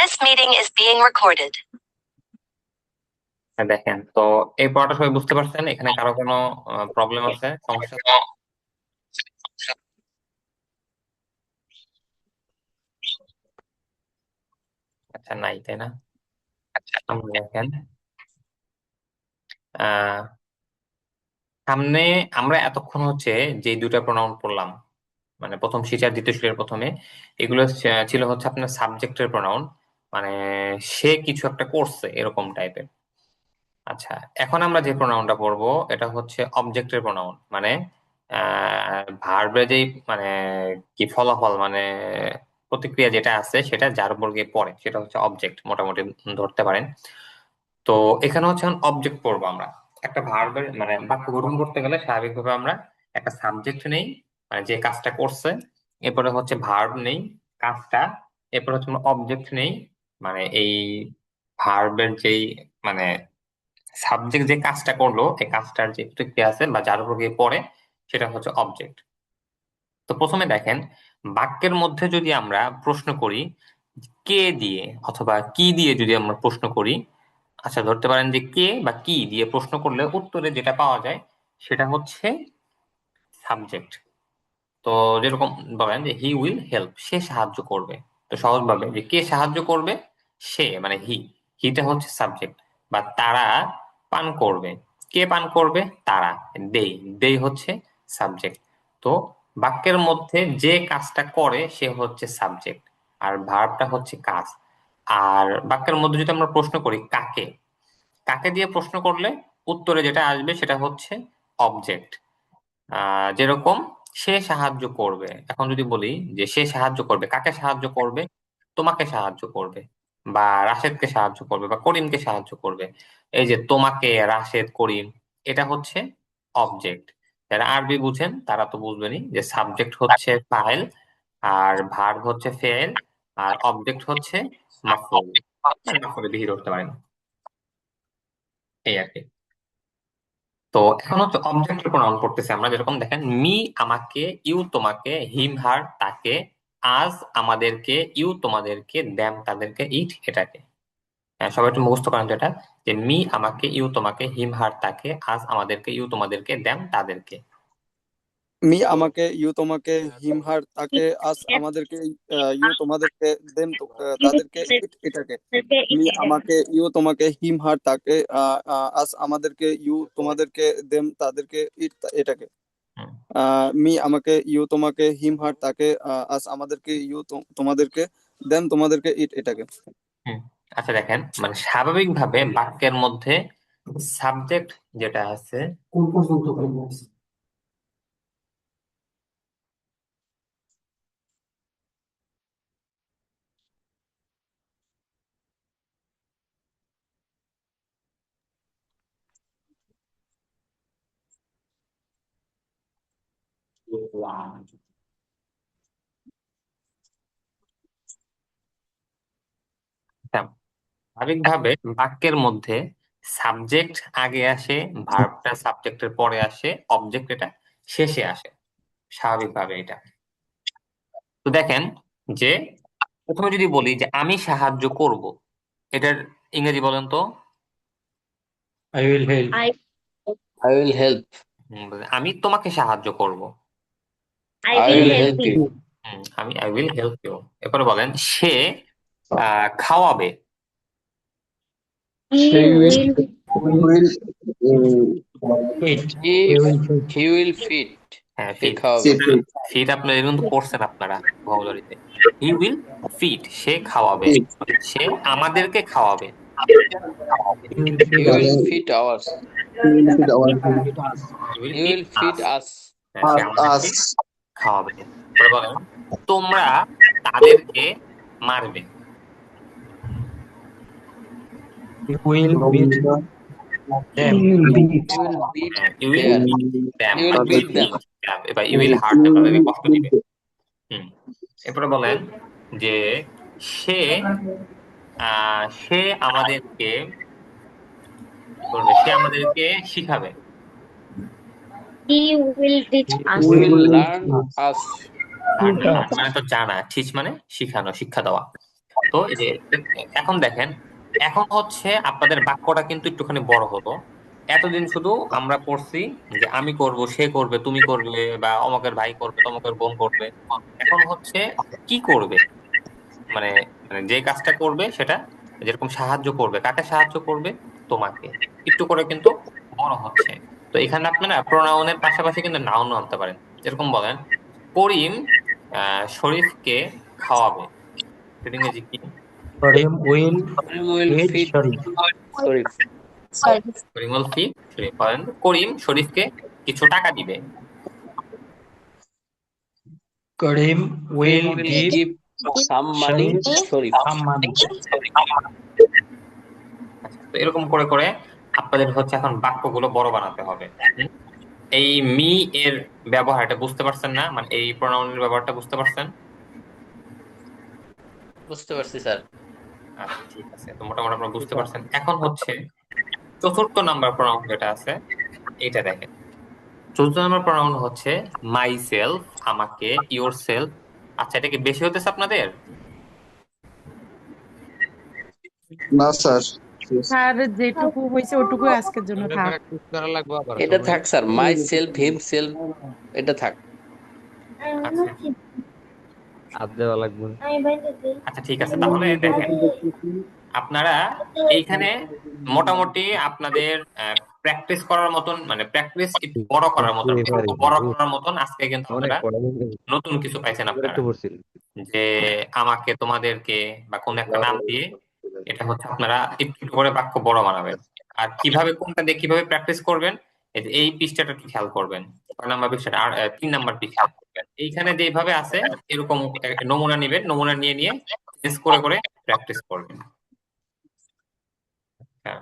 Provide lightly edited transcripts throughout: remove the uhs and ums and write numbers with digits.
This meeting is being recorded. দেখেন তো এই পড়াটা সবাই বুঝতে পারছেন? এখানে কারো কোনো প্রবলেম আছে, সমস্যা? আচ্ছা, নাই, তাই না? দেখেন সামনে আমরা এতক্ষণ হচ্ছে যে দুটা প্রোনাউন পড়লাম, মানে প্রথম শিট আর দ্বিতীয় শিটের প্রথমে, এগুলো ছিল হচ্ছে আপনার সাবজেক্টের প্রোনাউন, মানে সে কিছু একটা করছে এরকম টাইপের। আচ্ছা, এখন আমরা যে প্রোনাউনটা পড়বো এটা হচ্ছে অবজেক্টের প্রোনাউন, মানে ভার্বের যেই মানে কি ফলাফল, মানে প্রতিক্রিয়া যেটা আছে সেটা যার উপর গিয়ে পড়ে সেটা হচ্ছে অবজেক্ট, মোটামুটি ধরতে পারেন। তো এখানে হচ্ছে অবজেক্ট পড়বো আমরা। একটা ভার্বের মানে বাক্য গঠন করতে গেলে স্বাভাবিকভাবে আমরা একটা সাবজেক্ট নেই, মানে যে কাজটা করছে, এরপরে হচ্ছে ভার্ব নেই কাজটা, এরপরে হচ্ছে অবজেক্ট নেই, মানে এই ভার্বের যেই মানে সাবজেক্ট যে কাজটা করলো এই কাজটার যে প্রতিক্রিয়া আছে বা যার উপর গিয়ে পড়ে সেটা হচ্ছে অবজেক্ট। তো প্রথমে দেখেন, বাক্যের মধ্যে যদি আমরা প্রশ্ন করি কে দিয়ে অথবা কি দিয়ে, যদি আমরা প্রশ্ন করি, আচ্ছা ধরতে পারেন যে কে বা কি দিয়ে প্রশ্ন করলে উত্তরে যেটা পাওয়া যায় সেটা হচ্ছে সাবজেক্ট। তো যেরকম বলেন যে হি উইল হেল্প, সে সাহায্য করবে, তো সহজভাবে যে কে সাহায্য করবে, সে মানে হিটা হচ্ছে সাবজেক্ট। বা তারা পান করবে, কে পান করবে, তারা, দেই, দেই হচ্ছে সাবজেক্ট। তো বাক্যের মধ্যে যে কাজটা করে সে হচ্ছে সাবজেক্ট, আর ভার্বটা হচ্ছে কাজ। আর বাক্যের মধ্যে যদি আমরা প্রশ্ন করি কাকে, কাকে দিয়ে প্রশ্ন করলে উত্তরে যেটা আসবে সেটা হচ্ছে অবজেক্ট। যেরকম সে সাহায্য করবে, এখন যদি বলি যে সে সাহায্য করবে, কাকে সাহায্য করবে, তোমাকে সাহায্য করবে, বা রাশেদকে সাহায্য করবে, বা করিমকে সাহায্য করবে। এই যে তোমাকে, রাশেদ, করিম, এটা হচ্ছে অবজেক্ট। যারা আরবি বুঝেন তারা তো বুঝবেনই যে সাবজেক্ট হচ্ছে ফাইল, আর ভার্ব হচ্ছে ফেল, আর অবজেক্ট হচ্ছে মাফউল, মাফউল বিহি ধরতে পারেন, এই আর কি। তো এখন হচ্ছে অবজেক্টের প্রোনাউন পড়তেছি আমরা, যেরকম দেখেন মি আমাকে, ইউ তোমাকে, হিম হার তাকে, আজ আমাদেরকে, ইউ তোমাদেরকে, দ্যাম তাদেরকে, ইট এটাকে। সবাই একটু মুখস্থ করেন তো এটা, যে মি আমাকে, ইউ তোমাকে, হিম হার তাকে, আজ আমাদেরকে, ইউ তোমাদেরকে, দ্যাম তাদেরকে। মি আমাকে, ইউ তোমাকে, হিমহার তাকে, আস আমাদেরকে, ইউ তোমাদেরকে, দেম তাদেরকে, ইট এটাকে। মি আমাকে, ইউ তোমাকে, হিমহার তাকে, আস আমাদেরকে, ইউ তোমাদেরকে, দেম তাদেরকে, ইট এটাকে। হুম, মি আমাকে, ইউ তোমাকে, হিমহার তাকে, আস আমাদেরকে, ইউ তোমাদেরকে, দেম তোমাদেরকে, ইট এটাকে। হুম। আচ্ছা দেখেন, মানে স্বাভাবিকভাবে বাক্যের মধ্যে সাবজেক্ট যেটা আছে, কোন পর্যন্ত স্বাভাবিকভাবে বাক্যের মধ্যে সাবজেক্ট আগে আসে, ভার্বটা সাবজেক্টের পরে আসে, অবজেক্ট এটা শেষে আসে, স্বাভাবিকভাবে এটা। তো দেখেন যে প্রথমে যদি বলি যে আমি সাহায্য করব, এটার ইংরেজি বলেন তো। I will help. I will help. আমি তোমাকে সাহায্য করব, I will help you. আমি আই উইল হেল্প ইউ। এরপরে বলেন সে খাওয়াবে, He will He feed. he will feed. হ্যাঁ সে ফিট, খাওয়াবে। ফিট আপনারা এর কিন্তু পড়ছেন আপনারা ভোকাবুলারিতে। হি উইল ফিট, সে খাওয়াবে, সে আমাদেরকে খাওয়াবে। He will feed us. He will feed us. সে আমাদেরকে খাওয়াবে। এরপরে বলেন তোমরা তাদেরকে মারবে, He will beat them. He will beat you will them. beat them, He will beat them. এবার you will hurt them, তাদেরকে কষ্ট দিবে। এরপরে বলেন যে সে সে আমাদেরকে করবে, সে আমাদেরকে শিখাবে। He will teach us. He will learn us. মানে তো জানা, টিচ মানে শিখানো, শিক্ষা দেওয়া। তো এই যে এখন দেখেন, এখন হচ্ছে আপনাদের বাক্যটা কিন্তু একটুখানি বড় হতো। এতদিন শুধু আমরা পড়ছি যে আমি করব, সে করবে, তুমি করবে, বা অমকের ভাই করবে, তমকের বোন করবে। এখন হচ্ছে কি করবে, মানে মানে যে কাজটা করবে সেটা, যেরকম সাহায্য করবে, কাকে সাহায্য করবে? তোমাকে। একটু করে কিন্তু বড় হচ্ছে। তো এখানে আপনারা প্রোনাউনের পাশাপাশি কিন্তু নাউনও আনতে পারেন। যেরকম বলেন, করিম শরীফকে খাওয়াবে। সেটা ইংরেজি কি? Karim will Karim will feed feed Sharif. Sharif. Sorry. করিম উল ফি শরীফ। বলেন, করিম শরীফকে কিছু টাকা দিবে। Karim will Will give give some money Sharif Sharif. some money. আচ্ছা, তো এরকম করে করে আপনাদের হচ্ছে এখন বাক্যগুলো বড় বানাতে হবে। হুম? এই মি এর ব্যবহারটা বুঝতে পারছেন না? মানে এই প্রোনাউনের ব্যবহারটা বুঝতে পারছেন? বুঝতে পারছি স্যার। আচ্ছা, ঠিক আছে। তো মোটামুটি আপনারা বুঝতে পারছেন। এখন হচ্ছে চতুর্থ নাম্বার প্রোনাউন যেটা আছে, এটা দেখেন। চতুর্থ নাম্বার প্রোনাউন হচ্ছে মাই সেলফ, আমাকে, ইওর সেলফ। আচ্ছা, এটা কি বেশি হতেছে আপনাদের? না স্যার। স্যার যেটুকু হয়েছে ওটুকু আজকের জন্য থাক। এটা থাক sir, my self, him self, এটা থাক। আচ্ছা, ঠিক আছে। তাহলে দেখেন, আপনারা এইখানে মোটামুটি আপনাদের প্র্যাকটিস করার মতন, মানে প্র্যাকটিস একটু বড় করার মতন, একটু বড় করার মতন আজকে কিন্তু আপনারা নতুন কিছু পাইছেন। আপনারা যে আমাকে, তোমাদেরকে, বা কোন একটা নাম দিয়ে এটা হচ্ছে আপনারা একটু একটু করে বাক্য বড় বানাবেন। আর কিভাবে, কোনটা দিয়ে কিভাবে প্র্যাকটিস করবেন, এই যে এই পৃষ্ঠাটা একটু খেয়াল করবেন। 6 নাম্বার পৃষ্ঠাটা আর 3 নাম্বার পৃষ্ঠা, এইখানে যেভাবে আছে এরকম নমুনা নেবেন, নমুনা নিয়ে নিয়ে চেঞ্জ করে করে প্র্যাকটিস করবেন। হ্যাঁ,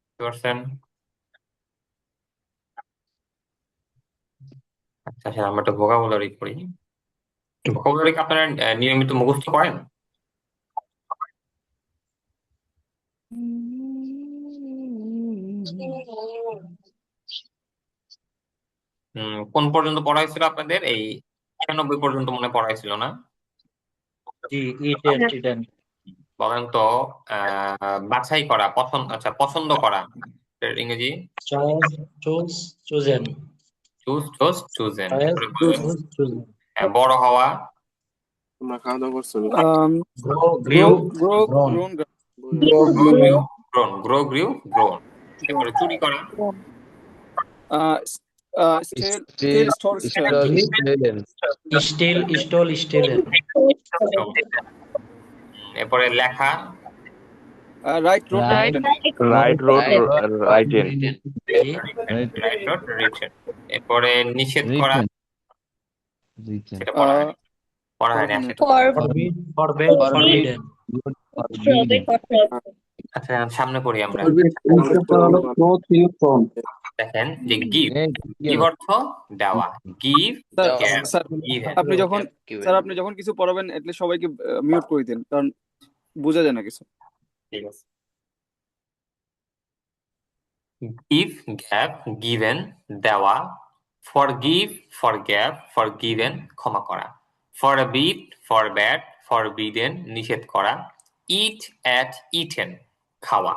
বুঝতে পারছেন? আচ্ছা, স্যার আমরা একটা ভোকাবুলারি করি। ভোকাবুলারি আপনারা নিয়মিত মুখস্থ করেন? কোন পর্যন্ত পড়াইছিল আপনাদের? এই 96 পর্যন্ত মনে পড়াইছিল না? জি, eat. বলেন তো, বাছাই করা, পছন্দ, আচ্ছা পছন্দ করা, এর ইংরেজি? Chosen. Choose, chosen. Chosen. বড় হওয়া? তোমরা খাওয়া দাওয়া করছো? Grew, grow grown. Grown grow grew grown. এরপরে চুরি করা? Steal stole Steal, stole, stolen. এরপরে লেখা? Write wrote Right road, right in. Write wrote written. এরপরে নিষেধ করা? সেটা পড়া হয়নি, পড়া হয়নি আসলে। Forbidden. আচ্ছা, সামনে পড়ি আমরা। দেখেন যে গিভ, গিভ অর্থ দেওয়া। গিভ, আপনি যখন আপনি যখন কিছু পড়াবেন এটলিস্ট সবাইকে মিউট করে দিন, কারণ বোঝা যায় না কিছু। ঠিক আছে। গিভ, গ্যাভ, গিভেন, দেওয়া। ফরগিভ, ফরগ্যাভ, ফরগিভেন, ক্ষমা করা। ফরবিড, ফরব্যাড, ফরবিডেন, নিষেধ করা। ইট, অ্যাট, ইটেন, খাওয়া।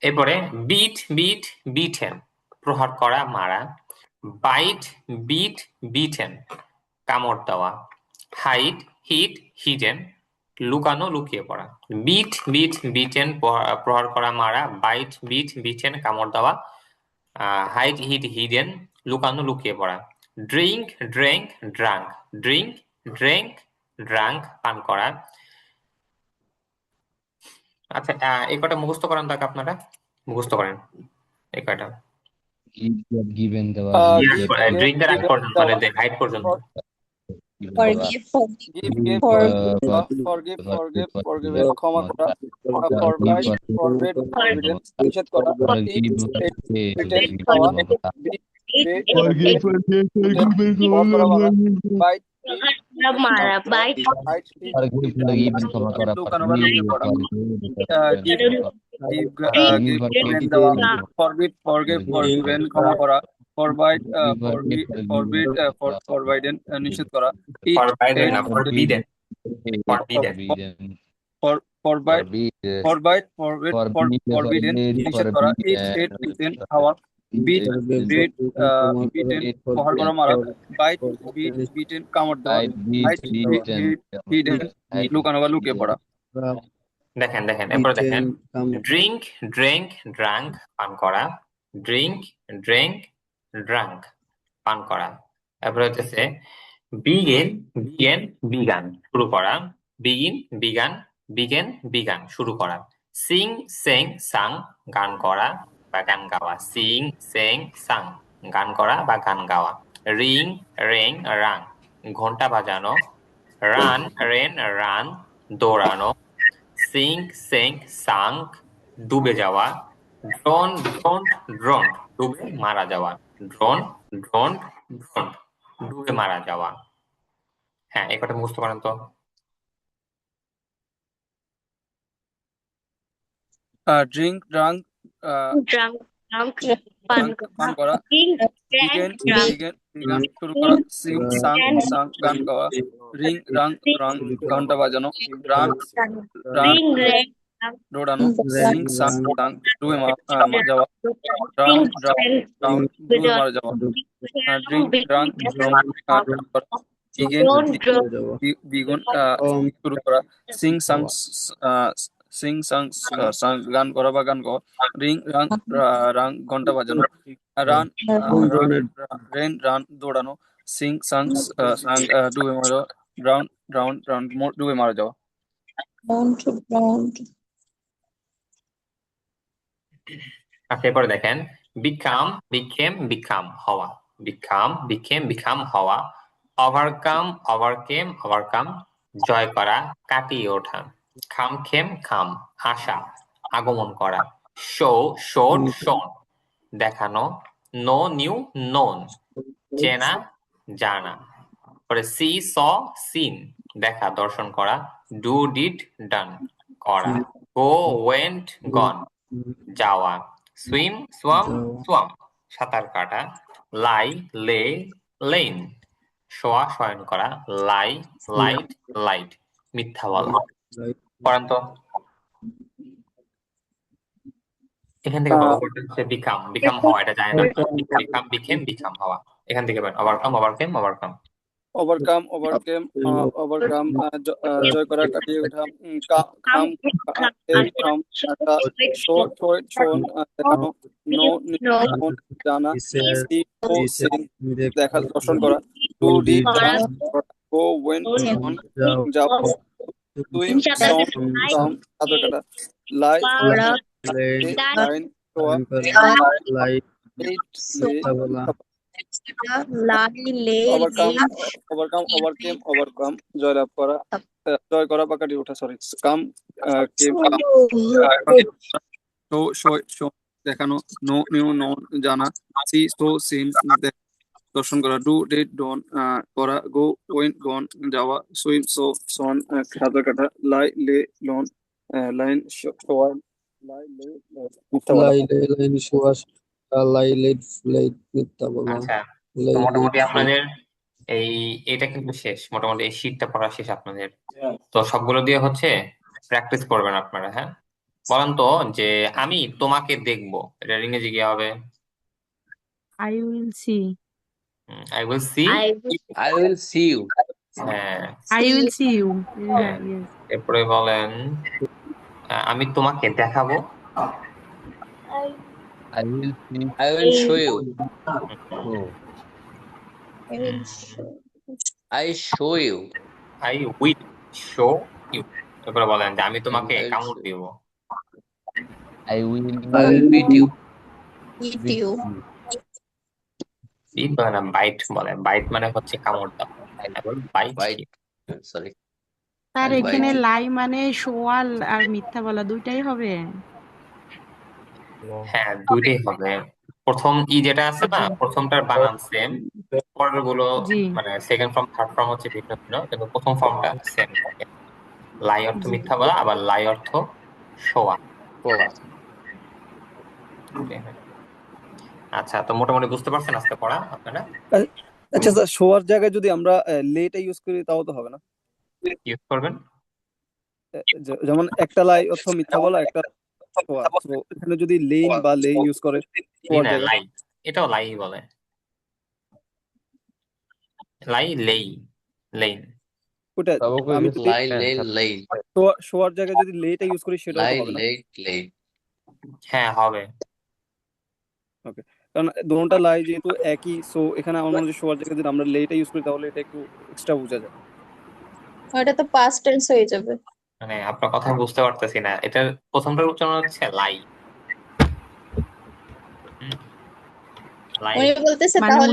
এরপরে বিট, বিটেন, প্রহার করা, মারা। বাইট, বিটেন, কামড় দেওয়া। হাইড, হিডেন, লুকানো, লুকিয়ে পড়া। বিট, বিটেন, প্রহার করা, মারা। বাইট, বিটেন, কামড় দেওয়া। হাইড, হিডেন, লুকানো, লুকিয়ে পড়া। ড্রিঙ্ক, ড্রাঙ্ক, ড্রাঙ্ক, পান করা। আচ্ছা, এই কটা মুখস্থ করেন তাকে, আপনারা মুখস্থ করেন এই কয়টা। given দেওয়া ড্রিঙ্ক এর আগ পর্যন্ত, মানে হাইট পর্যন্ত। Forgive, ফরগিভ, ক্ষমা করা। ফরবাইট, ফরবিড, ফরবিডেন, নিষেধ করা। প্রিটেন্ড, খাওয়া। বাইট, মারা, বাইট, ক্ষমা করা ফরবিড, ফরগিভ, ফরগিভেন, ক্ষমা করা। ফরবাইট, ফরবিড, ফরবিডেন, নিষেধ করা। ইট, ফরবাইডেন না, ফরবিডেন। forbidden, Forbidden. forbidden নিষেধ করা, eat eaten খাওয়া, beat প্রহার করা মারা, bite beaten কামড় দেওয়া, hide hidden লুকানো বা লুকিয়ে পড়া। দেখেন এরপরে দেখেন ড্রিঙ্ক ড্রাঙ্ক পান করা, ড্রিঙ্ক ড্রাঙ্ক পান করা। এরপরে হচ্ছে বিগান শুরু করা, বিগান শুরু করা, সিং সাং গান করা বা গান গাওয়া, সিং সাং গান করা বা গান গাওয়া, রিং রাং ঘন্টা বাজানো, রান রান দৌড়ানো, সিং সাং ডুবে যাওয়া, ড্রোন ডুবে মারা যাওয়া, ড্রোন ডুবে মারা যাওয়া। হ্যাঁ, এই কটা মুখস্থ করেন তো। ড্রিঙ্ক ড্রাঙ্ক পান পান করা, বিগেন শুরু করা, সিং সাং গান গাওয়া, রিং রাং ঘন্টা বাজানো, রান দৌড়ানো, সিং সাং ডুবে যাওয়া, ড্রাউন ডুবে মারা যাওয়া, ড্রিঙ্ক ড্রাঙ্ক বিগন শুরু করা, সিং সাং গান করা বা গান গাওয়া, রিং রাং ঘন্টা বাজানো, রান দৌড়ানো, সিং সাং ডুবে মারা যাওয়া, ড্রাউন ডুবে মারা যাওয়া। আচ্ছা, এরপরে দেখেন became হওয়া, became হওয়া, overcome জয় করা, কাটিয়ে ওঠা, খাম আসা, আগমন করা, shown দেখানো, known চেনা জানা, পরে seen দেখা দর্শন করা, did done করা, went gone যাওয়া, swam সাঁতার কাটা, লেন শয়ন করা, লাইট মিথ্যা বলা। পড়েন তো এখান থেকে বলো, হচ্ছে বিকাম হওয়া, এটা জানি না, বিকাম হওয়া। এখান থেকে বলেন ওভারকাম জয় করা, কাটিয়ে ওঠা, খাম আসা, দেখানো, জানা, দেখা দর্শন করা, ডিড ওয়েন্ট যাওয়া, সুইম সাঁতার কাটা, লাইন শোয়া, ওভারকাম জয়লাভ করা, জয় করা বা কাটিয়ে ওঠা, সরি, কাম দেখানো, নো জানা, সিন দর্শন করা, ডিড ডন করা, ওয়েন্ট গন যাওয়া, সুইম সন সাঁতার কাটা, লোন লাইন শোয়া, মিথ্যা বলা। আচ্ছা, তো মোটামুটি আপনাদের এটা কিন্তু শেষ, মোটামুটি এই শীটটা পড়া শেষ আপনাদের। তো সবগুলো দিয়ে হচ্ছে প্র্যাকটিস করবেন আপনারা। হ্যাঁ, বলেন তো যে আমি তোমাকে দেখবো, এটা ইংরেজি কি হবে? I will see. I will see you. হ্যাঁ, I will see you. হ্যাঁ। Yes. এরপরে বলেন আমি তোমাকে দেখাবো, I will see. I will show you. I show you. I will show you। এরপরে বলেন যে আমি তোমাকে কামড় দিব, I will beat you. Beat বলে না, বাইট বলে। বাইট মানে হচ্ছে কামড় দেওয়া, Bite. Sorry. তার I'll এখানে bite you. লাই মানে সোয়াল আর মিথ্যা বলা দুইটাই হবে। হ্যাঁ, দুইটাই হবে। প্রথম যেটা আছে না, প্রথমটার বানান সেম, পরের গুলো জি মানে সেকেন্ড ফর্ম থার্ড ফর্ম হচ্ছে ভিন্ন ভিন্ন, কিন্তু প্রথম ফর্মটা সেম থাকে। লাই অর্থ জি মিথ্যা বলা, আবার লাই অর্থ শোয়া। আচ্ছা, তো মোটামুটি বুঝতে পারছেন আজকে পড়া আপনারা? আচ্ছা স্যার, শোয়ার জায়গায় যদি আমরা লেটা ইউজ করি তাও তো হবে না? ইউজ করবেন। যেমন একটা লাই অর্থ মিথ্যা বলা, একটা সোয়া। তো এখানে যদি লেইন বা লে ইউজ করে জি সোয়ার না, জায়গায়, লাই, এটাও লাই বলে। লাই, লেই, লেইন। ওটা বাবুকে আমি just যদি লাই লে answer. লেই, শোয়ার জায়গায় যদি লেটা ইউজ করি সেটাও তো লাই হবে না। লেই লেই। হ্যাঁ হবে। ওকে, কারণ দোনোটা লাই যেহেতু একই, সো এখানে আমার মনে হচ্ছে শোয়ার জায়গায় যদি আমরা লেটা ইউজ করি তাহলে এটা একটু এক্সট্রা বোঝা যায়। ওটা তো পাস্ট টেন্স হয়ে যাবে। মানে আপনার কথা আমি বুঝতে পারতেছি না, এটার প্রথমটার উচ্চারণ হচ্ছে লাই। লাই। উনি বলতেছে মানে তাহলে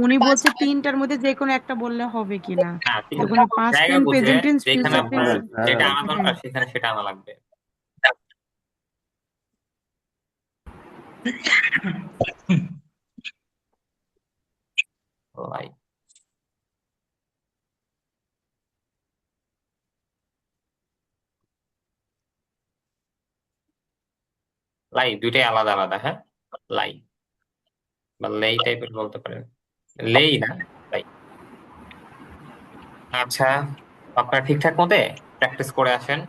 উনি past বলছে তিনটার মধ্যে যে কোনো একটা বললে হবে কিনা, না, যখন পাস্ট জায়গা টেন্স, বুঝে প্রেজেন্ট টেন্স, যেখানে ফিউচার আপনার টেন্স। যেটা আনা হ্যাঁ, দরকার সেখানে সেটা আনা লাগবে। লাই। লাই দুইটাই আলাদা আলাদা, হ্যাঁ। লাই বা লেই টাইপের বলতে পারেন, লেই না, লাই। আচ্ছা, আপনারা ঠিকঠাক মতে প্র্যাকটিস করে আসেন।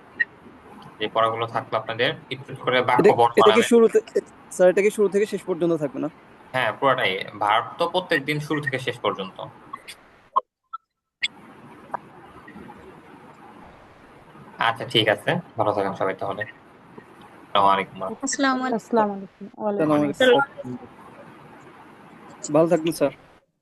যে পড়াগুলো থাকলো আপনাদের একটু একটু করে বাক্য এটা বর্ণ এটা কি বানাবেন। শুরুতে, স্যার এটা কি শুরু থেকে শেষ পর্যন্ত থাকবে না? হ্যাঁ পুরোটাই, ভার্ব তো প্রত্যেকদিন শুরু থেকে শেষ পর্যন্ত। আচ্ছা ঠিক আছে, ভালো থাকেন সবাই তাহলে। আসসালামু আলাইকুম। আসসালামু আলাইকুম। আসসালামু আলাইকুম। ওয়ালাইকুম সালাম আসসালাম। আলাইকুম। ভালো থাকবেন স্যার।